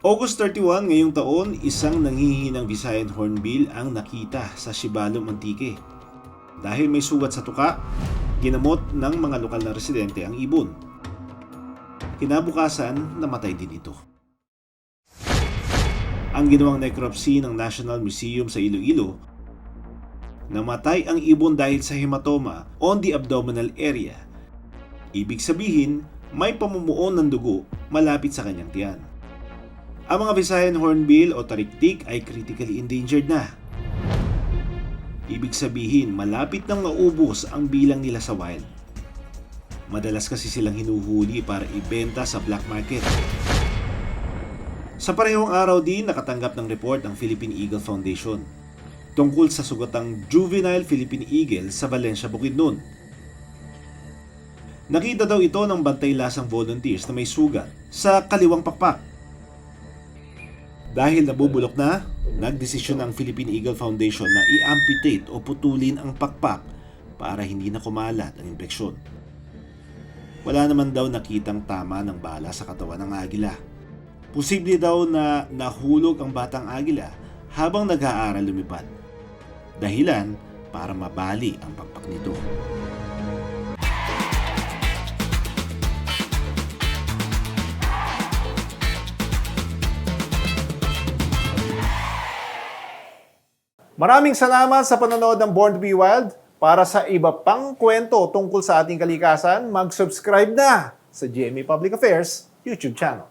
August 31 ngayong taon, isang nanghihinang Visayan hornbill ang nakita sa Sibalom, Antique. Dahil may sugat sa tuka, ginamot ng mga lokal na residente ang ibon. Kinabukasan, namatay din ito. Ang ginawang necropsy ng National Museum sa Iloilo, namatay ang ibon dahil sa hematoma on the abdominal area. Ibig sabihin, may pamumuo ng dugo malapit sa kanyang tiyan. Ang mga Visayan hornbill o tariktik ay critically endangered na. Ibig sabihin, malapit nang maubos ang bilang nila sa wild. Madalas kasi silang hinuhuli para ibenta sa black market. Sa parehong araw din, nakatanggap ng report ang Philippine Eagle Foundation tungkol sa sugatang juvenile Philippine Eagle sa Valencia, Bukidnon. Nakita daw ito ng bantay lasang volunteers na may sugat sa kaliwang pakpak. Dahil nabubulok na, nagdesisyon ang Philippine Eagle Foundation na i-amputate o putulin ang pakpak para hindi na kumalat ang impeksyon. Wala naman daw nakitang tama ng bala sa katawan ng agila. Posible daw na nahulog ang batang agila habang nag-aaral lumipad. Dahilan para mabali ang pakpak nito. Maraming salamat sa panonood ng Born to be Wild. Para sa iba pang kwento tungkol sa ating kalikasan, mag-subscribe na sa GMA Public Affairs YouTube channel.